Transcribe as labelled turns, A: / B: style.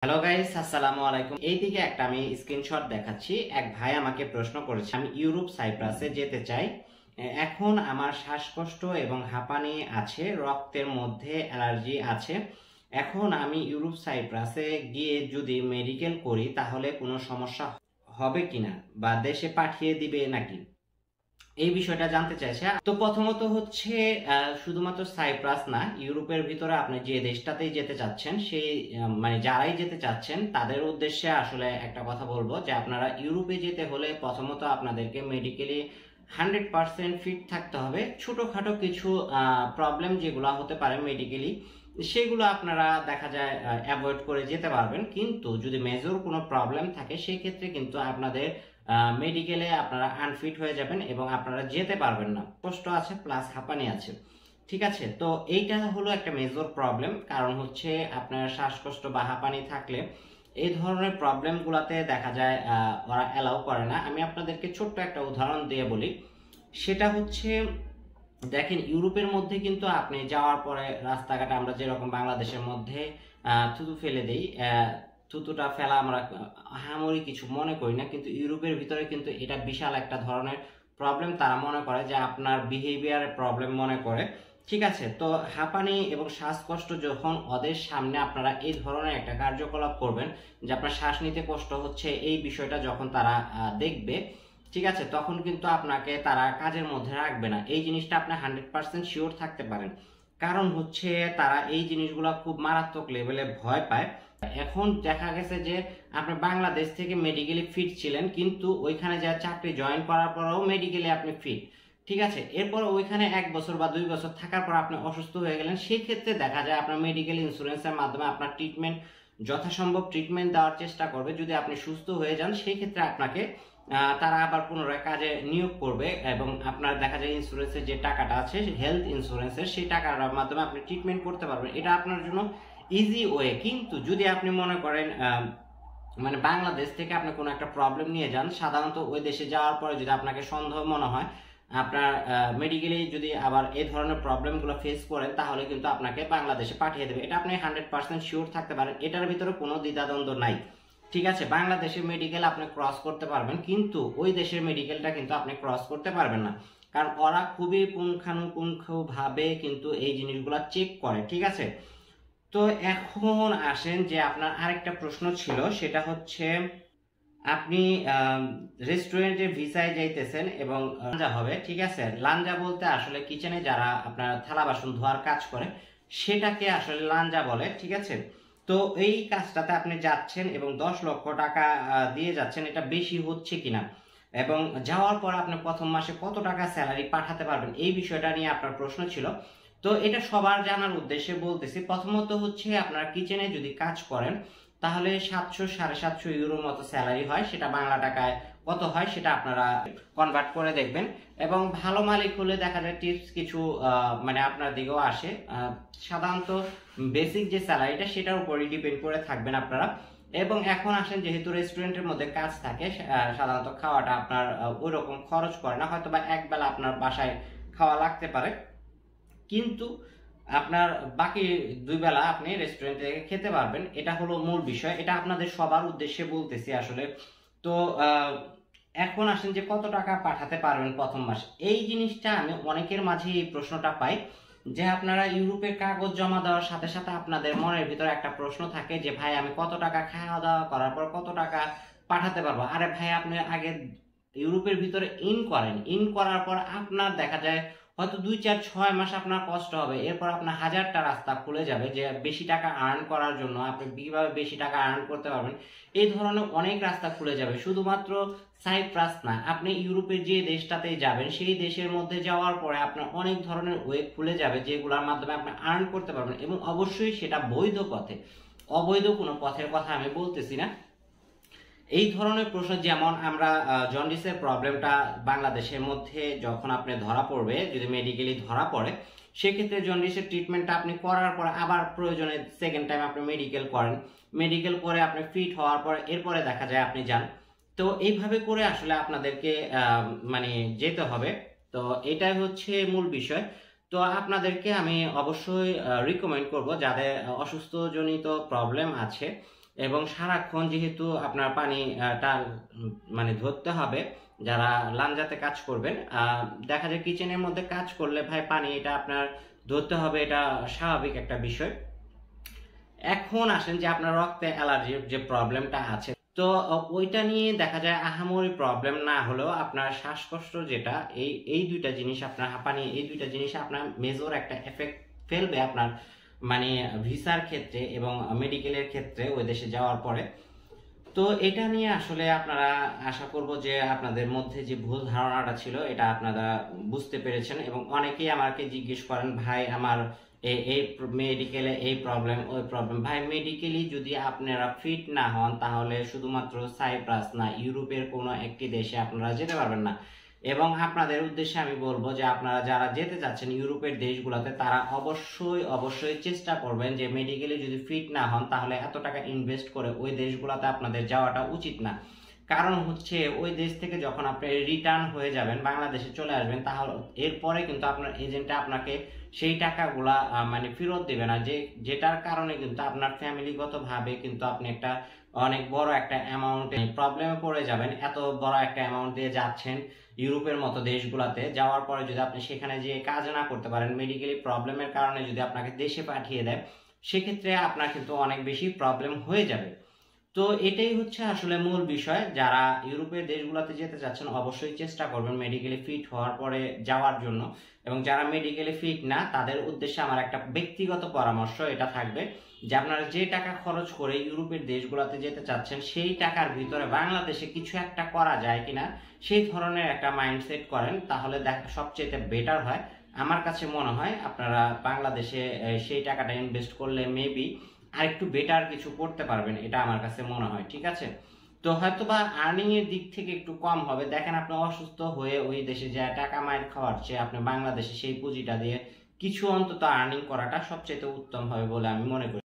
A: Hello guys, আসসালামু আলাইকুম। এইদিকে একটা আমি স্ক্রিনশট দেখাচ্ছি। এক ভাই আমাকে প্রশ্ন করেছে, আমি ইউরোপ সাইপ্রাসে যেতে চাই। এখন আমার শ্বাসকষ্ট এবং হাঁপানি আছে, রক্তের মধ্যে অ্যালার্জি আছে। এখন আমি ইউরোপ সাইপ্রাসে গিয়ে যদি মেডিকেল করি তাহলে কোনো সমস্যা হবে কিনা বা দেশে পাঠিয়ে দিবে নাকি, এই বিষয়টা জানতে চাইছে। তো প্রথমত হচ্ছে শুধুমাত্র সাইপ্রাস না, ইউরোপের ভিতরে আপনি যে দেশটাতেই যেতে চাচ্ছেন সেই মানে যারাই যেতে চাচ্ছেন তাদের উদ্দেশ্যে আসলে একটা কথা বলবো যে আপনারা ইউরোপে যেতে হলে প্রথমত আপনাদেরকে মেডিকেলি 100% ফিট থাকতে হবে। ছোটখাটো কিছু প্রবলেম যেগুলো হতে পারে মেডিকেলি, সেগুলো আপনারা দেখা যায় অ্যাভয়েড করে যেতে পারবেন। কিন্তু যদি মেজর কোনো প্রবলেম থাকে সেই ক্ষেত্রে কিন্তু আপনাদের মেডিকেলে আপনারা আনফিট হয়ে যাবেন এবং আপনারা যেতে পারবেন না। কষ্ট আছে প্লাস হাঁপানি আছে, ঠিক আছে। তো এইটা হলো একটা মেজর প্রবলেম। কারণ হচ্ছে আপনার শ্বাসকষ্ট বা হাঁপানি থাকলে এই ধরনের প্রবলেমগুলোতে দেখা যায় ওরা অ্যালাউ করে না। আমি আপনাদেরকে ছোট্ট একটা উদাহরণ দিয়ে বলি। সেটা হচ্ছে, দেখেন ইউরোপের মধ্যে কিন্তু আপনি যাওয়ার পরে রাস্তাঘাটে আমরা যেরকম বাংলাদেশের মধ্যে থুতু ফেলে দিই, থুতুটা ফেলা আমরা আহামরি কিছু মনে করি না, কিন্তু ইউরোপের ভিতরে কিন্তু এটা বিশাল একটা ধরনের প্রবলেম। তারা মনে করে যে আপনার বিহেভিয়ারের প্রবলেম মনে করে, ঠিক আছে। তো হাঁপানি এবং শ্বাসকষ্ট যখন ওদের সামনে আপনারা এই ধরনের একটা কার্যকলাপ করবেন যে আপনার শ্বাস নিতে কষ্ট হচ্ছে, এই বিষয়টা যখন তারা দেখবে, ঠিক আছে, তখন কিন্তু আপনাকে তারা কাজের মধ্যে রাখবে না। এই জিনিসটা আপনি 100% শিওর থাকতে পারেন। কারণ হচ্ছে তারা এই জিনিসগুলো খুব মারাত্মক লেভেলে ভয় পায়। এখন দেখা গেছে যে আপনি বাংলাদেশ থেকে মেডিকেলি ফিট ছিলেন, কিন্তু ওইখানে যা চাকরি জয়েন করার পরেও মেডিকেলি আপনি ফিট, ঠিক আছে। এরপর ওইখানে 1 বছর বা 2 বছর থাকার পর আপনি অসুস্থ হয়ে গেলেন, সেই ক্ষেত্রে দেখা যায় আপনার মেডিকেল ইন্স্যুরেন্সের মাধ্যমে আপনার ট্রিটমেন্ট যথাসম্ভব ট্রিটমেন্ট দেওয়ার চেষ্টা করবে। যদি আপনি সুস্থ হয়ে যান সেই ক্ষেত্রে আপনাকে তারা আবার পুনরায় কাজে নিয়োগ করবে এবং আপনার দেখা যায় ইন্স্যুরেন্সের যে টাকাটা আছে হেলথ ইন্স্যুরেন্সের, সেই টাকার মাধ্যমে আপনি ট্রিটমেন্ট করতে পারবেন। এটা আপনার জন্য ইজি ওয়ে। কিন্তু যদি আপনি মনে করেন মানে বাংলাদেশ থেকে আপনি কোনো একটা প্রবলেম নিয়ে যান, সাধারণত ওই দেশে যাওয়ার পরে যদি আপনাকে সন্দেহ মনে হয় আপনার মেডিকেলি যদি আবার এই ধরনের প্রবলেমগুলো ফেস করেন, তাহলে কিন্তু আপনাকে বাংলাদেশে পাঠিয়ে দেবে। এটা আপনি 100% শিওর থাকতে পারেন, এটার ভিতরে কোনো দ্বিধাদ্বন্দ্ব নাই, ঠিক আছে। বাংলাদেশের মেডিকেল আপনি ক্রস করতে পারবেন, কিন্তু ওই দেশের মেডিকেলটা কিন্তু আপনি ক্রস করতে পারবেন না। কারণ ওরা খুবই পুঙ্খানুপুঙ্খ ভাবে কিন্তু এই জিনিসগুলো চেক করে, ঠিক আছে। তো এখন আসেন যে আপনার আরেকটা প্রশ্ন ছিল, সেটা হচ্ছে আপনি রেস্টুরেন্টে ভিসায় যাইতেছেন এবং লাঞ্জা হবে, ঠিক আছে। লাঞ্জা বলতে আসলে কিচেনে যারা আপনার থালা বাসন ধোয়ার কাজ করে সেটাকে আসলে লাঞ্জা বলে, ঠিক আছে। তো এই কাজটাতে আপনি যাচ্ছেন এবং 10 লক্ষ টাকা দিয়ে যাচ্ছেন, এটা বেশি হচ্ছে কিনা এবং যাওয়ার পর আপনি প্রথম মাসে কত টাকা স্যালারি পাঠাতে পারবেন, এই বিষয়টা নিয়ে আপনার প্রশ্ন ছিল। তো এটা সবার জানার উদ্দেশ্যে বলতেছি। প্রথমত হচ্ছে আপনার কিচেনে যদি কাজ করেন তাহলে 700-750 ইউরোর মতো স্যালারি হয়। সেটা বাংলা টাকায় কত হয় সেটা আপনারা কনভার্ট করে দেখবেন। এবং ভালো মালিক হলে দেখা যায় টিপস কিছু মানে আপনার দিকেও আসে। সাধারণত বেসিক যে স্যালারিটা সেটার উপরই ডিপেন্ড করে থাকবেন আপনারা। এবং এখন আসেন, যেহেতু রেস্টুরেন্টের মধ্যে কাজ থাকে, সাধারণত খাওয়াটা আপনার ওই রকম খরচ করে না, হয়তো বা একবেলা আপনার বাসায় খাওয়া লাগতে পারে, কিন্তু আপনার বাকি 2 বেলা আপনি রেস্টুরেন্ট থেকে খেতে পারবেন। এটা হলো মূল বিষয়, এটা আপনাদের সবার উদ্দেশ্যে বলতেছি আসলে। তো এখন আসেন যে কত টাকা পাঠাতে পারবেন প্রথম মাসে, এই জিনিসটা আমি অনেকের মাঝে এই প্রশ্নটা পাই যে আপনারা ইউরোপে কাগজ জমা দেওয়ার সাথে সাথে আপনাদের মনের ভিতরে একটা প্রশ্ন থাকে যে ভাই আমি কত টাকা খাওয়া দাওয়া করার পর কত টাকা পাঠাতে পারবো। আরে ভাই, আপনি আগে ইউরোপের ভিতরে ইন করেন, ইন করার পর আপনার দেখা যায় হয়তো 2-4-6 মাস আপনার কষ্ট হবে, এরপর আপনার হাজারটা রাস্তা খুলে যাবে যে বেশি টাকা আর্ন করার জন্য আপনি কিভাবে বেশি টাকা আর্ন করতে পারবেন। এই ধরনের অনেক রাস্তা খুলে যাবে। শুধুমাত্র সাইপ্রাস না, আপনি ইউরোপের যে দেশটাতেই যাবেন সেই দেশের মধ্যে যাওয়ার পরে আপনার অনেক ধরনের ওয়ে খুলে যাবে যেগুলোর মাধ্যমে আপনি আর্ন করতে পারবেন, এবং অবশ্যই সেটা বৈধ পথে, অবৈধ কোনো পথের কথা আমি বলতেছি না। এই ধরনের প্রশ্ন, যেমন আমরা জন্ডিসের প্রবলেমটা বাংলাদেশের মধ্যে যখন আপনি ধরা পড়বে, যদি মেডিকেলি ধরা পড়ে, সেক্ষেত্রে জন্ডিসের ট্রিটমেন্টটা আপনি করার পরে আবার প্রয়োজনে সেকেন্ড টাইম আপনি মেডিকেল করেন, মেডিকেল করে আপনি ফিট হওয়ার পরে এরপরে দেখা যায় আপনি যান। তো এইভাবে করে আসলে আপনাদেরকে মানে যেতে হবে। তো এটাই হচ্ছে মূল বিষয়। তো আপনাদেরকে আমি অবশ্যই রিকমেন্ড করব যাদের অসুস্থজনিত প্রবলেম আছে এবং সারাক্ষণ যেহেতু আপনার পানিটা মানে ধরতে হবে, যারা লাঞ্জাতে কাজ করবেন, দেখা যায় কিচেনের মধ্যে কাজ করলে ভাই পানি এটা আপনার ধরতে হবে, এটা স্বাভাবিক একটা বিষয়। এখন আসেন যে আপনার রক্তে অ্যালার্জির যে প্রবলেমটা আছে, তো ওইটা নিয়ে দেখা যায় আহামরি প্রবলেম না হলেও আপনার শ্বাসকষ্ট যেটা, এই দুইটা জিনিস, আপনার হাঁপানি, এই দুইটা জিনিস আপনার মেজর একটা এফেক্ট ফেলবে আপনার মানে ভিসার ক্ষেত্রে এবং মেডিকেলের ক্ষেত্রে ওই দেশে যাওয়ার পরে। তো এটা নিয়ে আসলে আপনারা, আশা করব যে আপনাদের মধ্যে যে ভুল ধারণাটা ছিল এটা আপনারা বুঝতে পেরেছেন। এবং অনেকেই আমাকে জিজ্ঞেস করেন, ভাই আমার এই মেডিকেলে এই প্রবলেম ওই প্রবলেম। ভাই মেডিকেলি যদি আপনারা ফিট না হন তাহলে শুধুমাত্র সাইপ্রাস না, ইউরোপের কোনো একটি দেশে আপনারা যেতে পারবেন না। এবং আপনাদের উদ্দেশ্যে আমি বলবো যে আপনারা যারা যেতে চাচ্ছেন ইউরোপের দেশগুলোতে, তারা অবশ্যই অবশ্যই চেষ্টা করবেন যে মেডিকেলি যদি ফিট না হন তাহলে এত টাকা ইনভেস্ট করে ওই দেশগুলোতে আপনাদের যাওয়াটা উচিত না। কারণ হচ্ছে ওই দেশ থেকে যখন আপনি রিটার্ন হয়ে যাবেন, বাংলাদেশে চলে আসবেন, তাহলে এরপরে কিন্তু আপনার এজেন্টটা আপনাকে সেই টাকাগুলা মানে ফেরত দেবে না, যেটার কারণে কিন্তু আপনার ফ্যামিলিগতভাবে কিন্তু আপনি একটা অনেক বড় একটা অ্যামাউন্ট প্রবলেমে পড়ে যাবেন। এত বড় একটা অ্যামাউন্ট দিয়ে যাচ্ছেন ইউরোপের মতো দেশগুলোতে, যাওয়ার পরে যদি আপনি সেখানে যে কাজ না করতে পারেন, মেডিকেলি প্রবলেমের কারণে যদি আপনাকে দেশে পাঠিয়ে দেয়, সেক্ষেত্রে আপনার কিন্তু অনেক বেশি প্রবলেম হয়ে যাবে। তো এটাই হচ্ছে আসলে মূল বিষয়। যারা ইউরোপের দেশগুলোতে যেতে চাচ্ছেন অবশ্যই চেষ্টা করবেন মেডিকেলি ফিট হওয়ার পরে যাওয়ার জন্য। এবং যারা মেডিকেলি ফিট না, তাদের উদ্দেশ্যে আমার একটা ব্যক্তিগত পরামর্শ এটা থাকবে যে আপনারা যে টাকা খরচ করে ইউরোপের দেশগুলোতে যেতে চাচ্ছেন, সেই টাকার ভিতরে বাংলাদেশে কিছু একটা করা যায় কিনা সেই ধরনের একটা মাইন্ডসেট করেন, তাহলে সবচেয়ে বেটার হয়। আমার কাছে মনে হয় আপনারা বাংলাদেশে সেই টাকাটা ইনভেস্ট করলে মেবি আর একটু বেটার কিছু করতে পারবেন, এটা আমার কাছে মনে হয়। ঠিক আছে, তো হয়তো বা আর্নিং এর দিক থেকে একটু কম হবে। দেখেন, আপনি অসুস্থ হয়ে ওই দেশে যায় টাকা মাইর খাওয়ার চেয়ে আপনি বাংলাদেশে সেই পুঁজিটা দিয়ে কিছু অন্তত আর্নিং করাটা সবচেয়ে উত্তম হবে বলে আমি মনে করি।